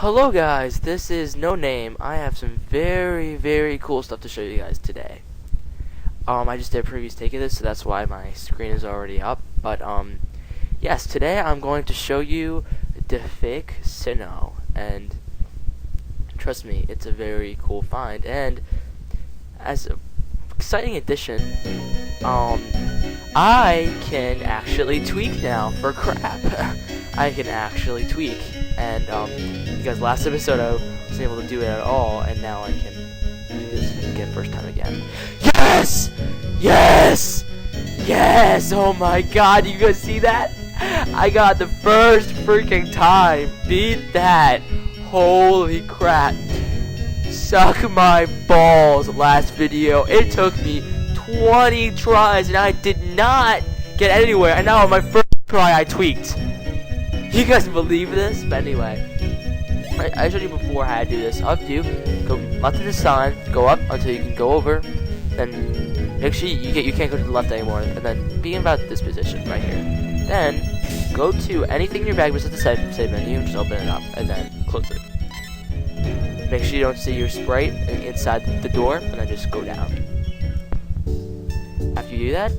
Hello guys, this is No Name. I have some very cool stuff to show you guys today. I just did a previous take of this, so that's why my screen is already up. But yes, today I'm going to show you the fake Sinnoh, and trust me, it's a very cool find. And as an exciting addition, I can actually tweak now for crap. I can actually tweak, and because last episode I wasn't able to do it at all, and now I can do this again first time again. Yes! Yes! Yes! Oh my god, you guys see that? I got the first freaking time. Beat that. Holy crap. Suck my balls last video. It took me 20 tries and I did not get anywhere, and now on my first try I tweaked. You guys believe this? But anyway, I showed you before how to do this. Up to you. Go left of the sign, go up until you can go over, then make sure you can't go to the left anymore, and then be in about this position right here. Then go to anything in your bag besides the save menu, just open it up, and then close it. Make sure you don't see your Sprite inside the door, and then just go down. After you do that,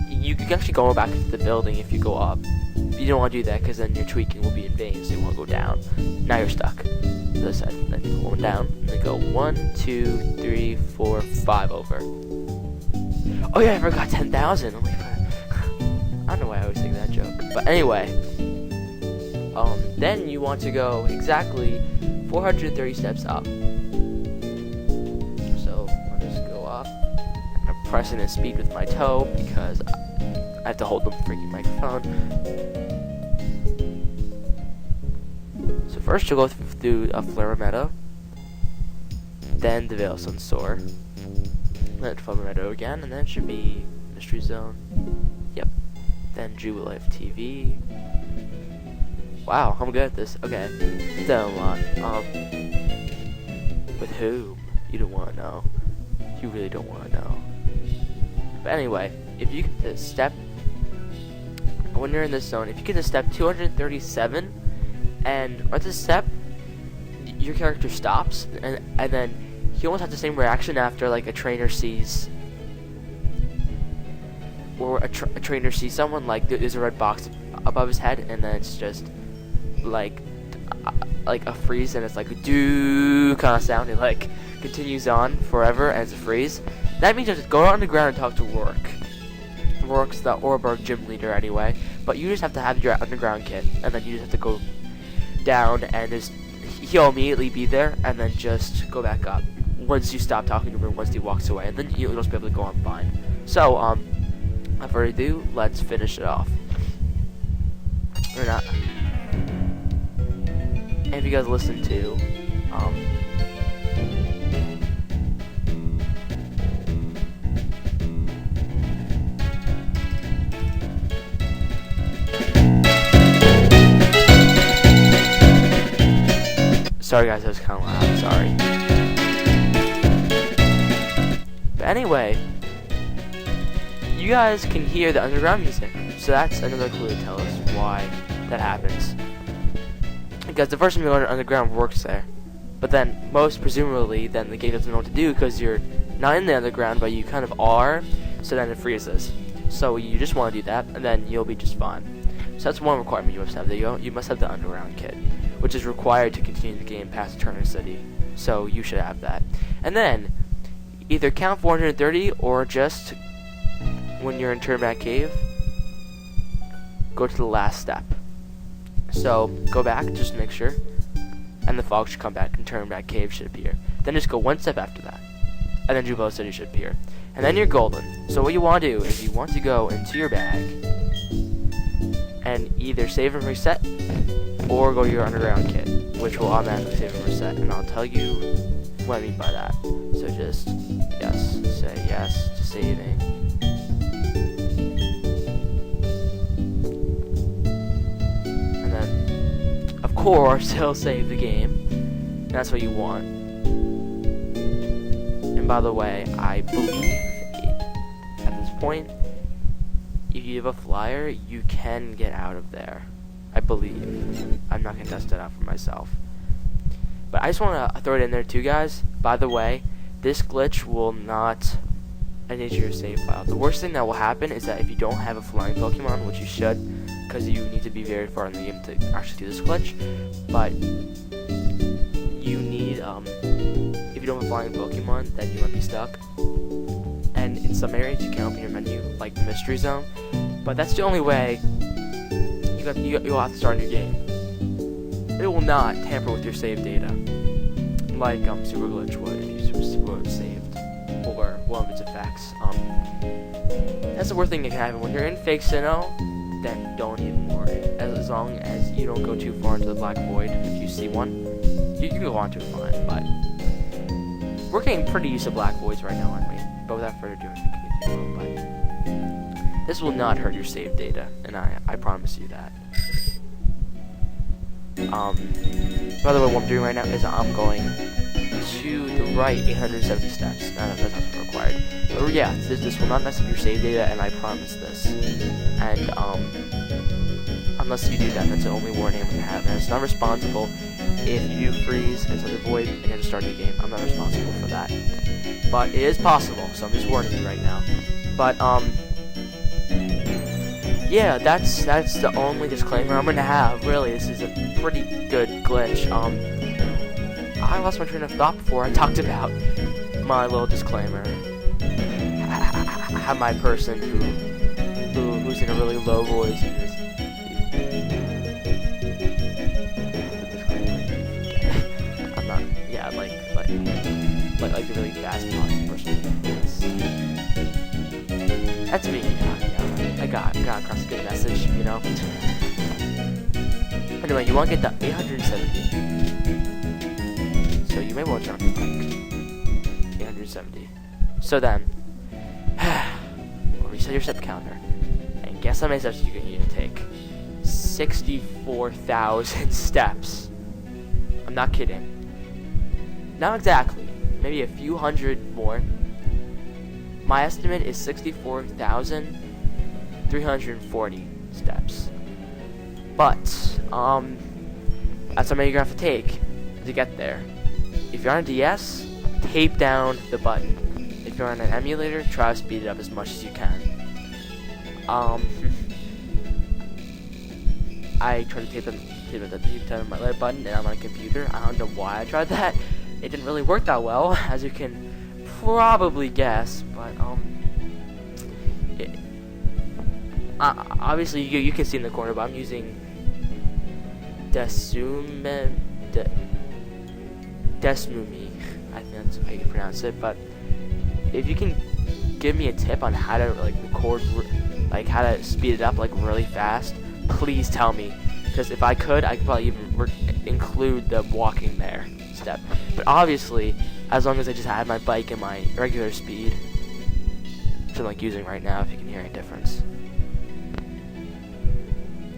you can actually go back into the building if you go up. You don't want to do that because then your tweaking will be in vain, so you want to go down. Now you're stuck. As I said, then you go down, and then go 1, 2, 3, 4, 5 over. Oh yeah, I forgot 10,000. I don't know why I always think that joke. But anyway, then you want to go exactly 430 steps up. So I'll just go up. I'm pressing the speed with my toe because I have to hold the freaking microphone. So first you'll go through a Flora Meadow, then the Veil Sun Soar, then Flora Meadow again, and then it should be Mystery Zone. Yep. Then Jubilife TV. Wow, I'm good at this. Okay. Done a lot. With whom? You don't want to know. You really don't want to know. But anyway, if you get to step, when you're in this zone, if you get to step 237, and at this step, your character stops, and then he almost has the same reaction after like a trainer sees, or a trainer sees someone, like there's a red box above his head, and then it's just like a freeze, and it's like a doo kind of sound. It like continues on forever, and it's a freeze. That means you just go on the ground and talk to Rourke. Rourke's the Orberg gym leader anyway, but you just have to have your underground kit, and then you just have to go down, and he'll immediately be there, and then just go back up once you stop talking to him, once he walks away, and then you'll just be able to go on fine. So, without further ado, let's finish it off. Or not. And if you guys listen to, sorry guys, that was kind of loud, sorry. But anyway, you guys can hear the underground music, so that's another clue to tell us why that happens. Because the first time you go underground works there, but then most presumably then the game doesn't know what to do because you're not in the underground, but you kind of are, so then it freezes. So you just want to do that, and then you'll be just fine. So that's one requirement you must have. You must have the underground kit, which is required to continue the game past Turner City. So you should have that. And then either count 430 or just when you're in Turnback Cave, go to the last step. So go back, just make sure, and the fog should come back, and Turnback Cave should appear. Then just go one step after that, and then Jubilee City should appear. And then you're golden. So what you want to do is you want to go into your bag and either save and reset, or go to your underground kit, which will automatically save and reset. And I'll tell you what I mean by that. So just say yes to saving. And then, of course, it'll save the game. And that's what you want. And by the way, I believe at this point, if you have a flyer, you can get out of there. I believe. I'm not going to test it out for myself. But I just want to throw it in there too, guys. By the way, this glitch will not endanger your save file. The worst thing that will happen is that if you don't have a flying Pokemon, which you should, because you need to be very far in the game to actually do this glitch, but you need, if you don't have a flying Pokemon, then you might be stuck. And in some areas, you can open your menu, like the Mystery Zone, but that's the only way you'll have to start a new game. It will not tamper with your save data, like Super Glitch would if you were saved, or one of its effects. That's the worst thing that can happen. When you're in fake Sinnoh, then don't even worry. As long as you don't go too far into the black void, if you see one, you can go on to it fine, but we're getting pretty used to black voids right now, aren't we? But without further ado, I can continue on, but this will not hurt your save data, and I promise you that. By the way, what I'm doing right now is I'm going to the right 870 steps. That's not required. But yeah, this will not mess up your save data, and I promise this. And unless you do that, that's the only warning I'm gonna have. And it's not responsible if you do freeze and send the void and you have to start a new game. I'm not responsible for that. But it is possible, so I'm just warning you right now. But yeah, that's the only disclaimer I'm gonna have. Really, this is a pretty good glitch. I lost my train of thought before I talked about my little disclaimer. I have my person who's in a really low voice. I'm not. Yeah, like a really fast talking person. That's me. Yeah. I got across a good message, you know. Anyway, you want to get the 870. So you may want to turn on your mic. 870. So then, we'll reset your step counter. And guess how many steps you need to take? 64,000 steps. I'm not kidding. Not exactly. Maybe a few hundred more. My estimate is 64,340 steps. But, that's how many you're gonna have to take to get there. If you're on a DS, tape down the button. If you're on an emulator, try to speed it up as much as you can. I tried to tape down my left button, and I'm on a computer. I don't know why I tried that. It didn't really work that well, as you can probably guess. But obviously you can see in the corner, but I'm using Desmumi. I think that's how you pronounce it. But if you can give me a tip on how to record, how to speed it up really fast, please tell me. Because if I could probably even include the walking there step. But obviously, as long as I just had my bike in my regular speed, which I'm using right now, if you can hear a difference.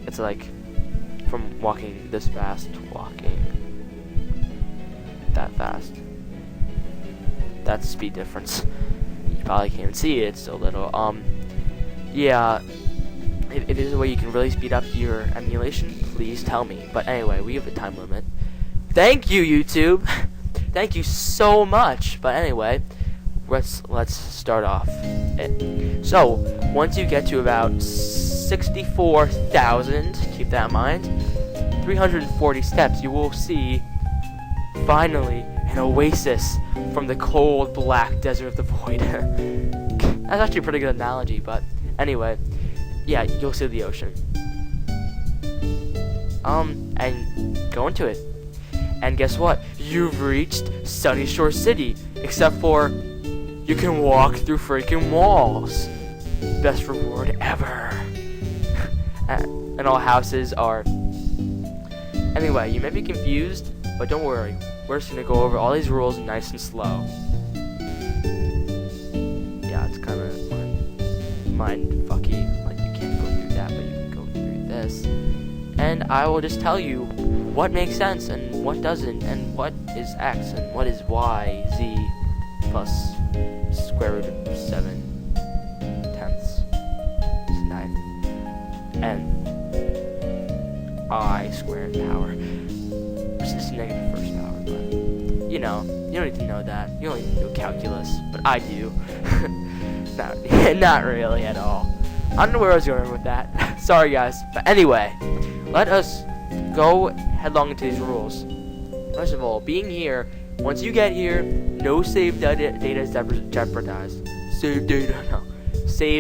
It's from walking this fast to walking that fast. That's the speed difference. You probably can't see it, it's so little. Yeah, if there's a way you can really speed up your emulation, please tell me. But anyway, we have a time limit. Thank you, YouTube. Thank you so much. But anyway, let's start off. So once you get to about 64,000, keep that in mind, 340 steps, you will see finally an oasis from the cold black desert of the void. That's actually a pretty good analogy, but anyway, yeah, you'll see the ocean. And go into it. And guess what? You've reached Sunny Shore City, except for you can walk through freaking walls. Best reward ever. And all houses are... Anyway, you may be confused, but don't worry. We're just gonna go over all these rules nice and slow. Yeah, it's kind of mind fucky. You can't go through that, but you can go through this. And I will just tell you what makes sense and what doesn't, and what is X and what is Y, Z plus square root of 7/10 is 9, and I squared power. This is negative first power, but you know, you don't need to know that. You don't need to know calculus, but I do. Not really at all. I don't know where I was going with that. Sorry, guys. But anyway, let us go headlong into these rules. First of all, being here, once you get here, no save data is jeopardized. Save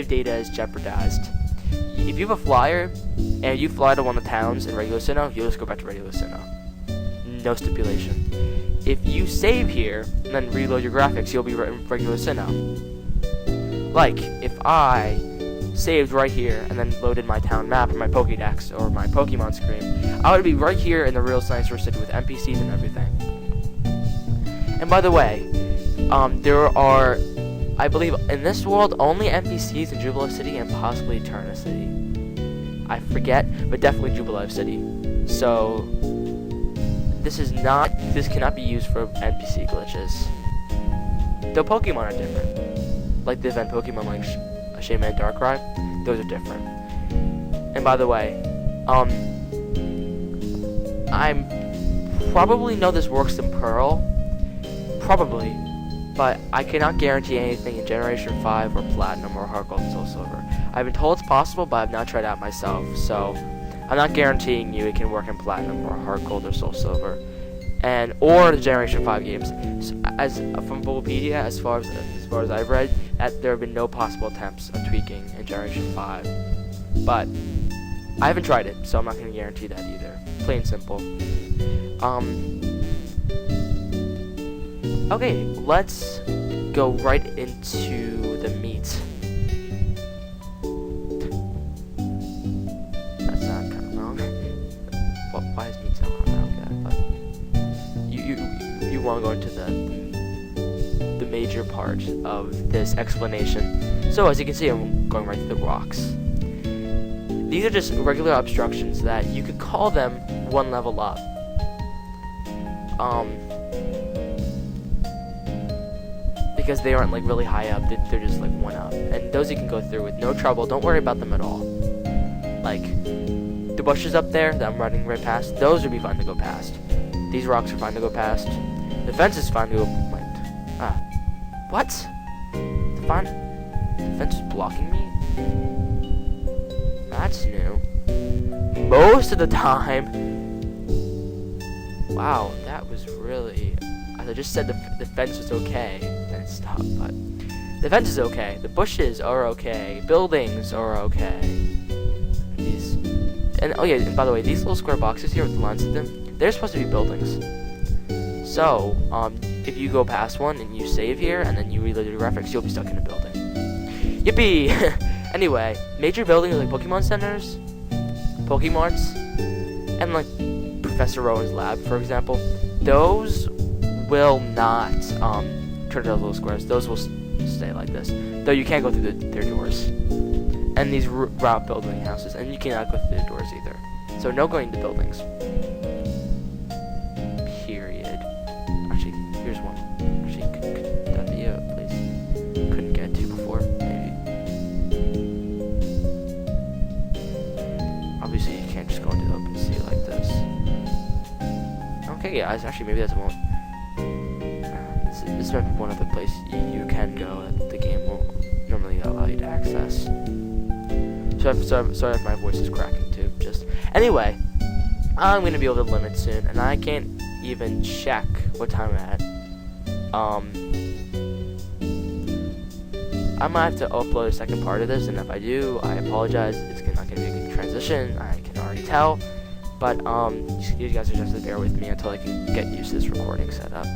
data is jeopardized. If you have a flyer, and you fly to one of the towns in regular Sinnoh, you'll just go back to regular Sinnoh. No stipulation. If you save here, and then reload your graphics, you'll be in regular Sinnoh. Like, if I saved right here, and then loaded my town map, or my Pokédex, or my Pokemon screen, I would be right here in the real Sinnoh City with NPCs and everything. And by the way, there are, I believe, in this world, only NPCs in Jubilife City and possibly Eterna City. I forget, but definitely Jubilife City. So, this cannot be used for NPC glitches. Though Pokemon are different. Like the event Pokemon like Shaman and Darkrai, those are different. And by the way, I probably know this works in Pearl. Probably. But I cannot guarantee anything in Generation 5 or Platinum or Heart Gold and Soul Silver. I've been told it's possible, but I've not tried it out myself, so I'm not guaranteeing you it can work in Platinum or Heart Gold or Soul Silver, or the Generation 5 games. So, as from Wikipedia, as far as I've read, that there have been no possible attempts of tweaking in Generation 5. But I haven't tried it, so I'm not going to guarantee that either. Plain and simple. Okay, let's go right into the meat. That sounded kind of wrong. Well, why is meat so wrong? I don't get it, but you want to go into the major part of this explanation. So as you can see, I'm going right through the rocks. These are just regular obstructions that you could call them one level up. Because they aren't like really high up, they're just like one up, and those you can go through with no trouble. Don't worry about them at all. Like the bushes up there that I'm running right past, those would be fine to go past. These rocks are fine to go past. The fence is fine to go. What? The fence is blocking me? That's new. Most of the time. Wow, that was really. I just said the fence was okay, and it stopped, but the fence is okay, the bushes are okay, buildings are okay. And by the way, these little square boxes here with the lines in them, they're supposed to be buildings. So, if you go past one and you save here, and then you reload your graphics, you'll be stuck in a building. Yippee! Anyway, major buildings like Pokemon centers, Pokemarts, and like Professor Rowan's lab, for example, those will not turn into little squares. Those will stay like this. Though you can't go through their doors. And these route building houses. And you cannot go through their doors either. So no going to buildings. Period. Actually, here's one. Actually, could that be a place couldn't get to before? Maybe. Obviously, you can't just go into the open sea like this. Okay, guys. Actually, maybe that's one. This might be one other place you can go that the game will normally allow you to access. Sorry if my voice is cracking too. Anyway, I'm gonna be able to limit soon, and I can't even check what time I'm at. I might have to upload a second part of this, and if I do, I apologize. It's not gonna be a good transition. I can already tell, but you guys are just have to bear with me until I can get used to this recording setup.